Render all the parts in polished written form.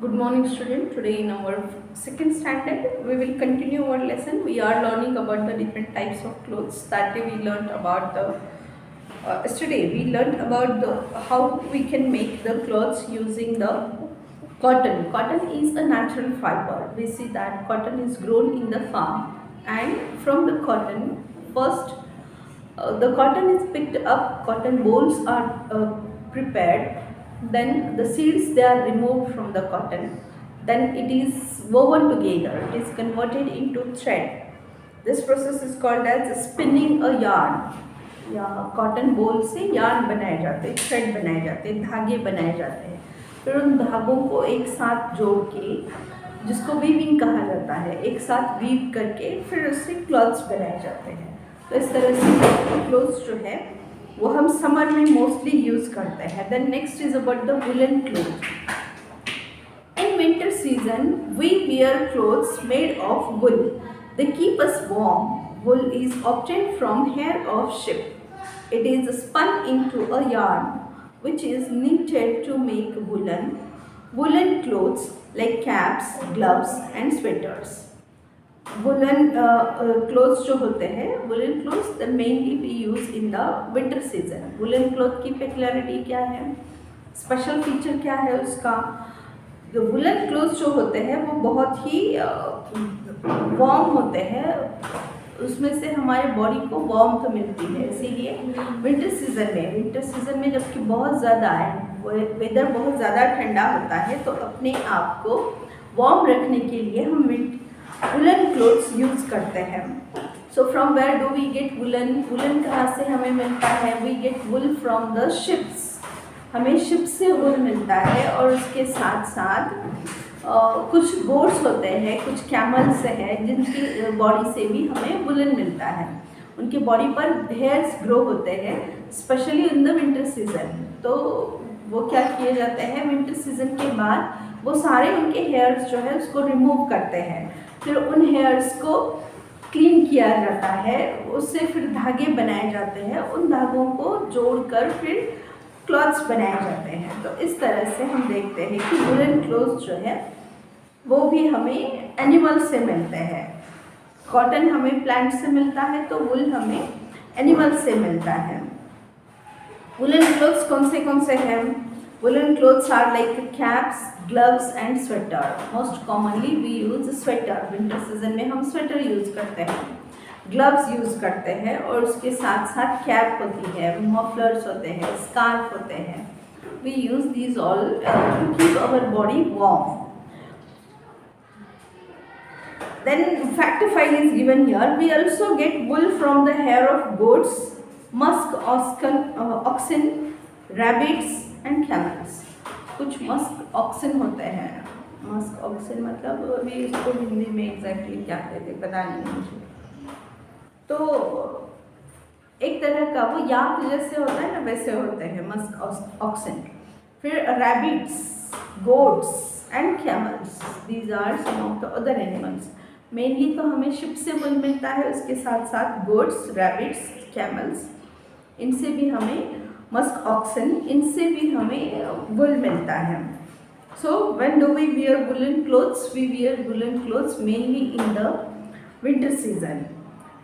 Good morning, student. Today in our second standard, we will continue our lesson. We are learning about the different types of clothes. That day we learned about the yesterday we learned about the how we can make the clothes using the cotton. Cotton is a natural fiber. We see that cotton is grown in the farm, and from the cotton, first the cotton is picked up. Cotton bolls are prepared, then the seeds they are removed from the cotton, then it is woven together, it is converted into thread. This process is called as spinning a yarn. या cotton बोल से yarn बनाए जाते हैं, thread बनाए जाते हैं, धागे बनाए जाते हैं। फिर उन धागों को एक साथ जोड़ के, जिसको वीविंग कहा जाता है, एक साथ वीव करके फिर उससे क्लॉथ्स बनाए जाते हैं। तो इस तरह से क्लोथ्स जो है वो हम समर में मोस्टली यूज़ करते हैं। Then next is about the woollen cloth. In winter season, we wear clothes made of wool. They keep us warm. Wool is obtained from hair of sheep. It is spun into a yarn, which is knitted to make woolen clothes like caps, gloves, and sweaters. Woolen clothes जो होते हैं, woolen clothes the mainly we use in the winter season. Woolen cloth की peculiarity क्या है, special feature क्या है उसका? जो वुलन क्लोथ्स जो होते हैं वो बहुत ही वार्म होते हैं, उसमें से हमारे बॉडी को वार्म तो मिलती है। इसीलिए विंटर सीज़न में जबकि बहुत ज़्यादा वेदर बहुत ज़्यादा ठंडा होता है, तो अपने आप को वार्म रखने के लिए हम वुलन क्लोथ्स यूज़ करते हैं। So from where do we get woollen? Woollen कहाँ से हमें मिलता है? We get wool from the sheeps. हमें शिप से वुल मिलता है, और उसके साथ साथ कुछ गोट्स होते हैं, कुछ कैमल्स हैं, जिनकी बॉडी से भी हमें वुलन मिलता है। उनके बॉडी पर हेयर्स ग्रो होते हैं, specially in the winter season. तो वो क्या किए जाते हैं, विंटर सीजन के बाद वो सारे उनके हेयर्स जो है उसको रिमूव करते हैं, फिर उन हेयर्स को क्लीन किया जाता है, उससे फिर धागे बनाए जाते हैं, उन धागों को जोड़कर फिर क्लॉथ्स बनाए जाते हैं। तो इस तरह से हम देखते हैं कि वुलन क्लॉथ्स जो है वो भी हमें एनिमल से मिलते हैं। कॉटन हमें प्लांट से मिलता है, तो वुल हमें एनिमल से मिलता है। वुलन क्लॉथ्स कौन से हैं? Woollen clothes are like caps, gloves and sweater. Most commonly we use sweater. Winter season में हम स्वेटर यूज करते हैं, ग्लव्स यूज़ करते हैं, और उसके साथ साथ कैप होती है, मफलर्स होते हैं, स्कार्फ होते हैं। We use these all to keep our body warm. Then fact file is given here. We also get wool from the hair of goats, musk, oxen, rabbits and camels. कुछ musk oxen होते हैं। Musk oxen मतलब अभी इसको हिंदी में exactly क्या कहते हैं पता नहीं मुझे। तो एक तरह का वो याक जैसे होता है ना, वैसे होते हैं मस्क ऑक्सन। फिर rabbits, goats and camels, these are some of the other animals. Mainly तो हमें शिप से वुल मिलता है, उसके साथ साथ गोट्स, रैबिट्स, कैमल्स, इनसे भी हमें, मस्क ऑक्सन, इनसे भी हमें वुल मिलता है। So when do we wear woollen clothes? We wear woollen clothes mainly in the winter season.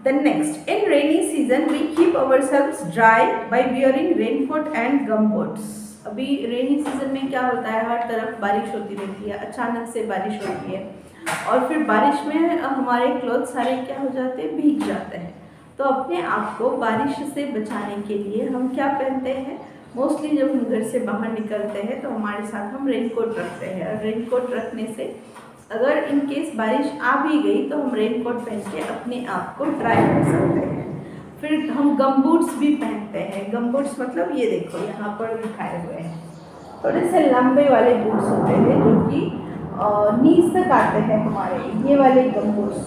Then next, in rainy season we keep ourselves dry by wearing raincoat and gumboots. अभी rainy season में क्या होता है, हर तरफ बारिश होती रहती है, अचानक से बारिश होती है, और फिर बारिश में हमारे क्लॉथ सारे क्या हो जाते हैं, भीग जाते हैं। तो अपने आप को बारिश से बचाने के लिए हम क्या पहनते हैं? मोस्टली जब हम घर से बाहर निकलते हैं तो हमारे साथ हम रेनकोट रखते हैं, और रेनकोट रखने से अगर इन केस बारिश आ भी गई तो हम रेनकोट पहन के अपने आप को ड्राई कर सकते हैं। फिर हम गमबूट्स भी पहनते हैं। गमबूट्स मतलब ये देखो यहाँ पर दिखाए हुए हैं, थोड़े से लंबे वाले बूट्स होते हैं जो कि नीज तक आते हैं हमारे, ये वाले गमबूट्स।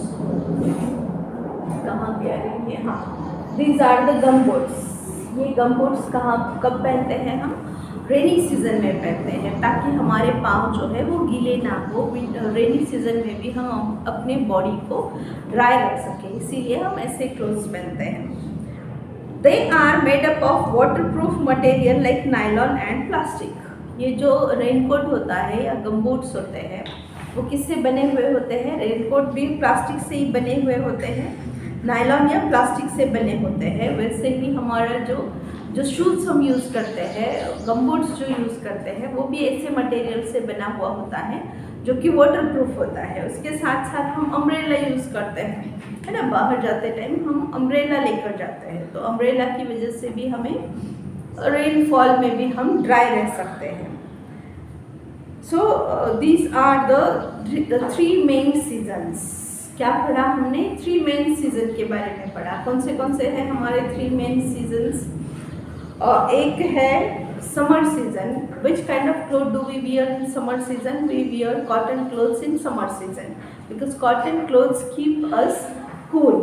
कहाँ गया है ये? हाँ, दीज आर द गमबूट्स। ये गमबूट्स कब पहनते हैं? हम रेनी सीज़न में पहनते हैं, ताकि हमारे पाँव जो है वो गीले ना हो। रेनी सीज़न में भी हम अपने बॉडी को ड्राई रख सकें, इसीलिए हम ऐसे क्लोथ्स पहनते हैं। They are made up of waterproof material like nylon and plastic. ये जो रेनकोट होता है या गमबूट्स होते हैं वो किससे बने हुए होते हैं? रेनकोट भी प्लास्टिक से ही बने हुए होते हैं, नायलॉन या प्लास्टिक से बने होते हैं। वैसे ही हमारा जो जो शूज़ हम यूज़ करते हैं, गमबूट्स जो यूज़ करते हैं, वो भी ऐसे मटेरियल से बना हुआ होता है जो कि वाटर प्रूफ होता है। उसके साथ साथ हम अम्ब्रेला यूज़ करते हैं, है ना, बाहर जाते टाइम हम अम्ब्रेला लेकर जाते हैं, तो अम्ब्रेला की वजह से भी हमें रेनफॉल में भी हम ड्राई रह सकते हैं। So these are the three main seasons. क्या पढ़ा हमने? थ्री मेन सीजन के बारे में पढ़ा। कौन से हैं हमारे थ्री मेन सीजन्स? एक है summer season. Which kind of cloth do we wear in summer season? We wear cotton clothes in summer season because cotton clothes keep us cool.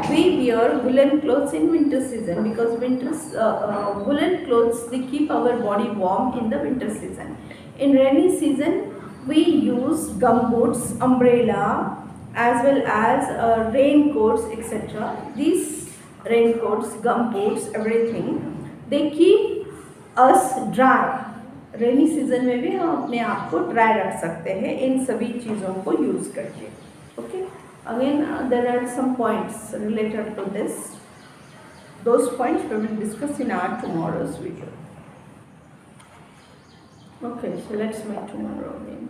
We wear woolen clothes in winter season because woolen clothes, they keep our body warm in the winter season. In rainy season we use gumboots, umbrella, as well as raincoats, etc. These raincoats, gumboots, everything, they keep us dry. Rainy season में भी हम अपने आप को dry रख सकते हैं इन सभी चीज़ों को यूज़ करके। Okay, again there are some points related to this. Those points we will discuss in our tomorrow's video. Okay, so let's meet tomorrow again.